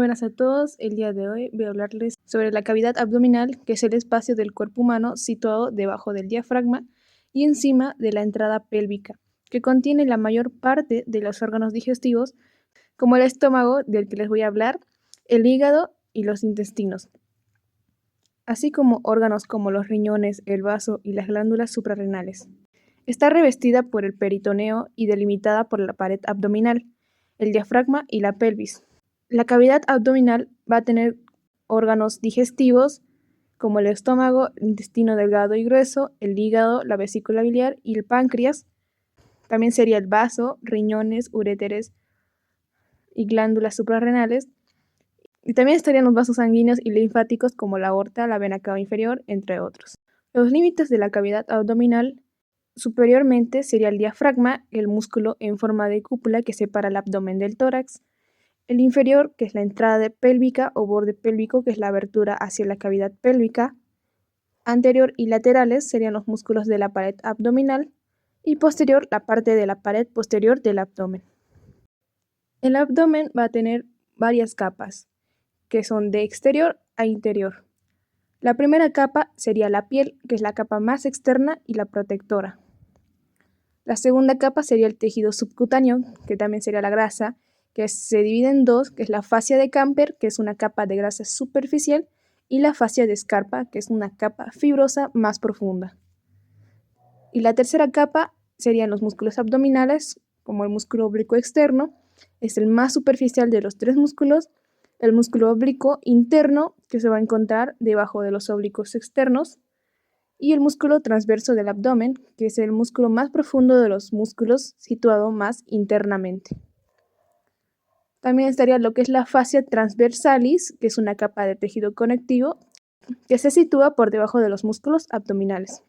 buenas a todos. El día de hoy voy a hablarles sobre la cavidad abdominal, que es el espacio del cuerpo humano situado debajo del diafragma y encima de la entrada pélvica, que contiene la mayor parte de los órganos digestivos, como el estómago, del que les voy a hablar, el hígado y los intestinos, así como órganos como los riñones, el vaso y las glándulas suprarrenales. Está revestida por el peritoneo y delimitada por la pared abdominal, el diafragma y la pelvis. La cavidad abdominal va a tener órganos digestivos como el estómago, el intestino delgado y grueso, el hígado, la vesícula biliar y el páncreas. También sería el vaso, riñones, uréteres y glándulas suprarrenales. Y también estarían los vasos sanguíneos y linfáticos como la aorta, la vena cava inferior, entre otros. Los límites de la cavidad abdominal superiormente sería el diafragma, el músculo en forma de cúpula que separa el abdomen del tórax. El inferior, que es la entrada pélvica o borde pélvico, que es la abertura hacia la cavidad pélvica. Anterior y laterales serían los músculos de la pared abdominal. Y posterior, la parte de la pared posterior del abdomen. El abdomen va a tener varias capas, que son de exterior a interior. La primera capa sería la piel, que es la capa más externa y la protectora. La segunda capa sería el tejido subcutáneo, que también sería la grasa, que se divide en dos, que es la fascia de Camper, que es una capa de grasa superficial, y la fascia de Scarpa, que es una capa fibrosa más profunda. Y la tercera capa serían los músculos abdominales, como el músculo oblicuo externo, es el más superficial de los tres músculos, el músculo oblicuo interno, que se va a encontrar debajo de los oblicuos externos, y el músculo transverso del abdomen, que es el músculo más profundo de los músculos, situado más internamente. También estaría lo que es la fascia transversalis, que es una capa de tejido conectivo que se sitúa por debajo de los músculos abdominales.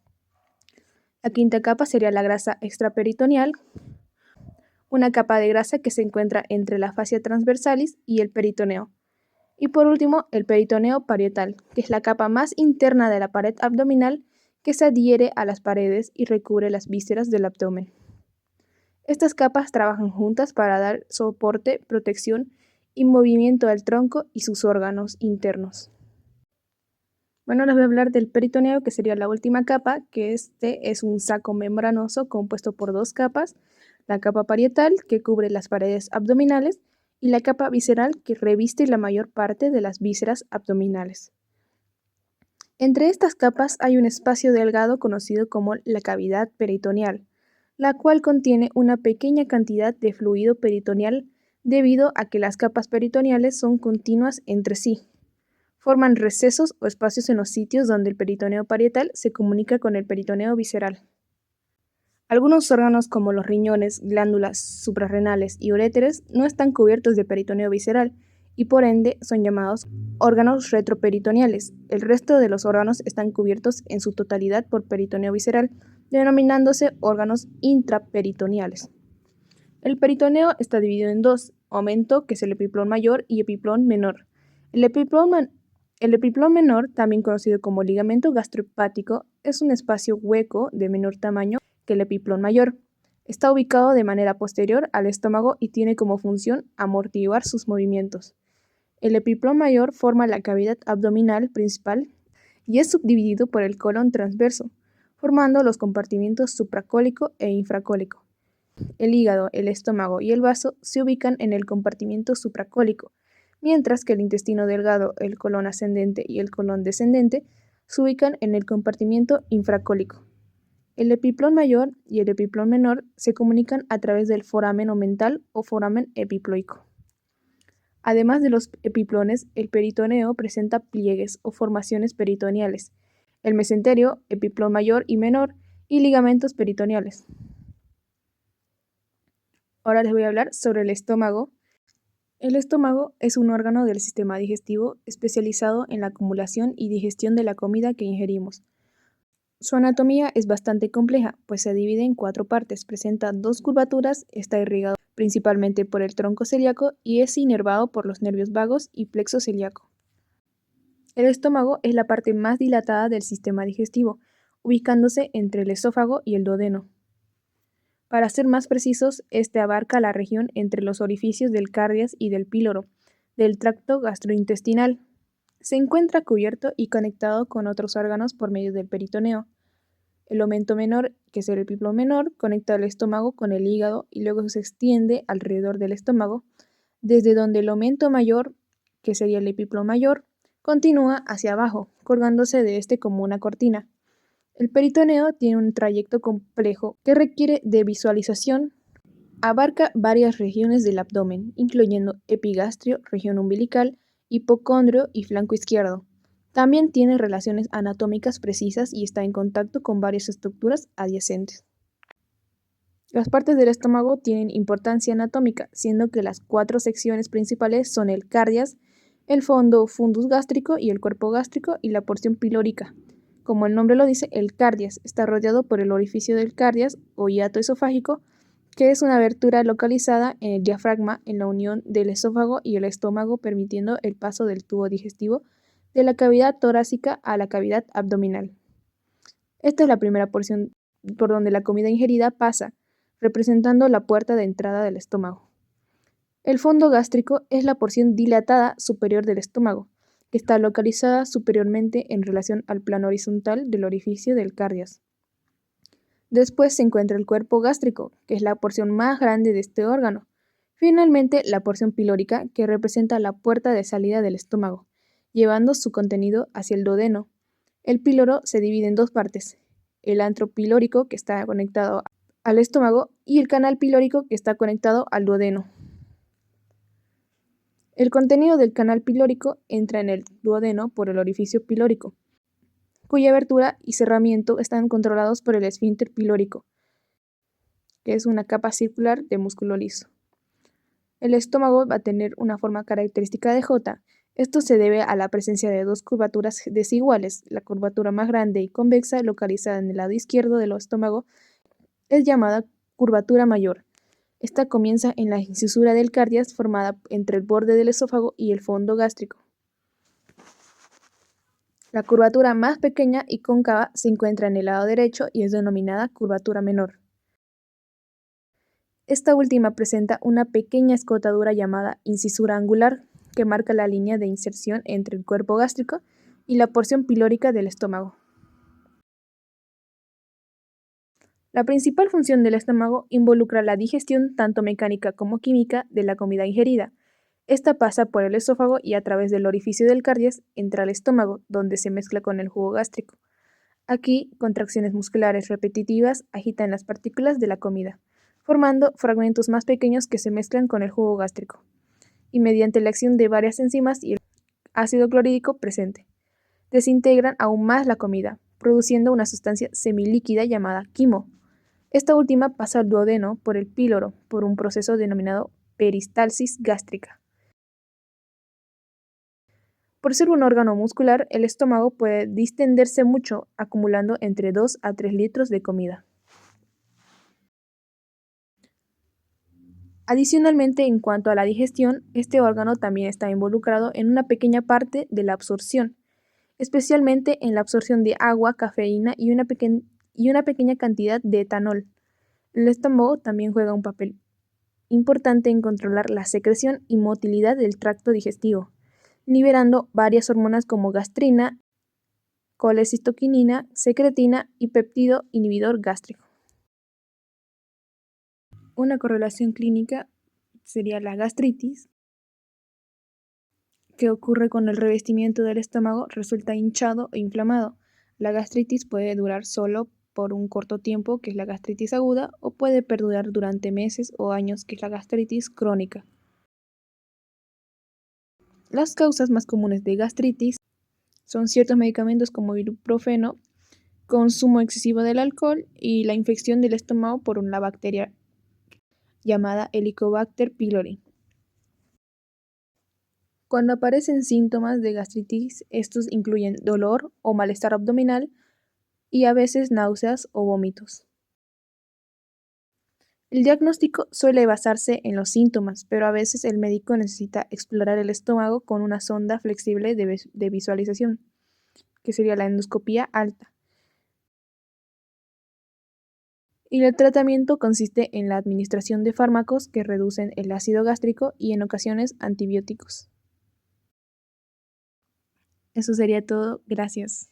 La quinta capa sería la grasa extraperitoneal, una capa de grasa que se encuentra entre la fascia transversalis y el peritoneo. Y por último, el peritoneo parietal, que es la capa más interna de la pared abdominal que se adhiere a las paredes y recubre las vísceras del abdomen. Estas capas trabajan juntas para dar soporte, protección y movimiento al tronco y sus órganos internos. Bueno, les voy a hablar del peritoneo, que sería la última capa, que este es un saco membranoso compuesto por dos capas, la capa parietal, que cubre las paredes abdominales, y la capa visceral, que reviste la mayor parte de las vísceras abdominales. Entre estas capas hay un espacio delgado conocido como la cavidad peritoneal, la cual contiene una pequeña cantidad de fluido peritoneal debido a que las capas peritoneales son continuas entre sí. Forman recesos o espacios en los sitios donde el peritoneo parietal se comunica con el peritoneo visceral. Algunos órganos como los riñones, glándulas suprarrenales y uréteres no están cubiertos de peritoneo visceral y por ende son llamados órganos retroperitoneales. El resto de los órganos están cubiertos en su totalidad por peritoneo visceral, denominándose órganos intraperitoneales. El peritoneo está dividido en dos: aumento, que es el epiplón mayor, y epiplón menor. El epiplón menor, también conocido como ligamento gastrohepático, es un espacio hueco de menor tamaño que el epiplón mayor. Está ubicado de manera posterior al estómago y tiene como función amortiguar sus movimientos. El epiplón mayor forma la cavidad abdominal principal y es subdividido por el colon transverso, formando los compartimientos supracólico e infracólico. El hígado, el estómago y el vaso se ubican en el compartimiento supracólico, mientras que el intestino delgado, el colon ascendente y el colon descendente se ubican en el compartimiento infracólico. El epiplón mayor y el epiplón menor se comunican a través del foramen omental o foramen epiploico. Además de los epiplones, el peritoneo presenta pliegues o formaciones peritoneales, el mesenterio, epiplón mayor y menor, y ligamentos peritoneales. Ahora les voy a hablar sobre el estómago. El estómago es un órgano del sistema digestivo especializado en la acumulación y digestión de la comida que ingerimos. Su anatomía es bastante compleja, pues se divide en 4 partes, presenta 2 curvaturas, está irrigado principalmente por el tronco celíaco y es inervado por los nervios vagos y plexo celíaco. El estómago es la parte más dilatada del sistema digestivo, ubicándose entre el esófago y el duodeno. Para ser más precisos, este abarca la región entre los orificios del cardias y del píloro, del tracto gastrointestinal. Se encuentra cubierto y conectado con otros órganos por medio del peritoneo. El omen menor, que es el epíplomo menor, conecta el estómago con el hígado y luego se extiende alrededor del estómago, desde donde el omen mayor, que sería el epíplomo mayor, continúa hacia abajo, colgándose de este como una cortina. El peritoneo tiene un trayecto complejo que requiere de visualización. Abarca varias regiones del abdomen, incluyendo epigastrio, región umbilical, hipocondrio y flanco izquierdo. También tiene relaciones anatómicas precisas y está en contacto con varias estructuras adyacentes. Las partes del estómago tienen importancia anatómica, siendo que las 4 secciones principales son el cardias, el fondo fundus gástrico y el cuerpo gástrico y la porción pilórica. Como el nombre lo dice, el cardias está rodeado por el orificio del cardias o hiato esofágico, que es una abertura localizada en el diafragma en la unión del esófago y el estómago, permitiendo el paso del tubo digestivo de la cavidad torácica a la cavidad abdominal. Esta es la primera porción por donde la comida ingerida pasa, representando la puerta de entrada del estómago. El fondo gástrico es la porción dilatada superior del estómago, que está localizada superiormente en relación al plano horizontal del orificio del cardias. Después se encuentra el cuerpo gástrico, que es la porción más grande de este órgano. Finalmente, la porción pilórica, que representa la puerta de salida del estómago, llevando su contenido hacia el duodeno. El píloro se divide en 2 partes, el antro pilórico, que está conectado al estómago, y el canal pilórico, que está conectado al duodeno. El contenido del canal pilórico entra en el duodeno por el orificio pilórico, cuya abertura y cerramiento están controlados por el esfínter pilórico, que es una capa circular de músculo liso. El estómago va a tener una forma característica de J. Esto se debe a la presencia de 2 curvaturas desiguales. La curvatura más grande y convexa, localizada en el lado izquierdo del estómago, es llamada curvatura mayor. Esta comienza en la incisura del cardias formada entre el borde del esófago y el fondo gástrico. La curvatura más pequeña y cóncava se encuentra en el lado derecho y es denominada curvatura menor. Esta última presenta una pequeña escotadura llamada incisura angular, que marca la línea de inserción entre el cuerpo gástrico y la porción pilórica del estómago. La principal función del estómago involucra la digestión tanto mecánica como química de la comida ingerida. Esta pasa por el esófago y a través del orificio del cardias entra al estómago, donde se mezcla con el jugo gástrico. Aquí, contracciones musculares repetitivas agitan las partículas de la comida, formando fragmentos más pequeños que se mezclan con el jugo gástrico, y mediante la acción de varias enzimas y el ácido clorhídrico presente, desintegran aún más la comida, produciendo una sustancia semilíquida llamada quimo. Esta última pasa al duodeno por el píloro por un proceso denominado peristalsis gástrica. Por ser un órgano muscular, el estómago puede distenderse mucho, acumulando entre 2 a 3 litros de comida. Adicionalmente, en cuanto a la digestión, este órgano también está involucrado en una pequeña parte de la absorción, especialmente en la absorción de agua, cafeína y una pequeña cantidad de etanol. El estómago también juega un papel importante en controlar la secreción y motilidad del tracto digestivo, liberando varias hormonas como gastrina, colecistoquinina, secretina y péptido inhibidor gástrico. Una correlación clínica sería la gastritis, que ocurre con el revestimiento del estómago, resulta hinchado e inflamado. La gastritis puede durar solo por un corto tiempo, que es la gastritis aguda, o puede perdurar durante meses o años, que es la gastritis crónica. Las causas más comunes de gastritis son ciertos medicamentos como ibuprofeno, consumo excesivo del alcohol y la infección del estómago por una bacteria llamada Helicobacter pylori. Cuando aparecen síntomas de gastritis, estos incluyen dolor o malestar abdominal y a veces náuseas o vómitos. El diagnóstico suele basarse en los síntomas, pero a veces el médico necesita explorar el estómago con una sonda flexible de visualización, que sería la endoscopía alta. Y el tratamiento consiste en la administración de fármacos que reducen el ácido gástrico y en ocasiones antibióticos. Eso sería todo. Gracias.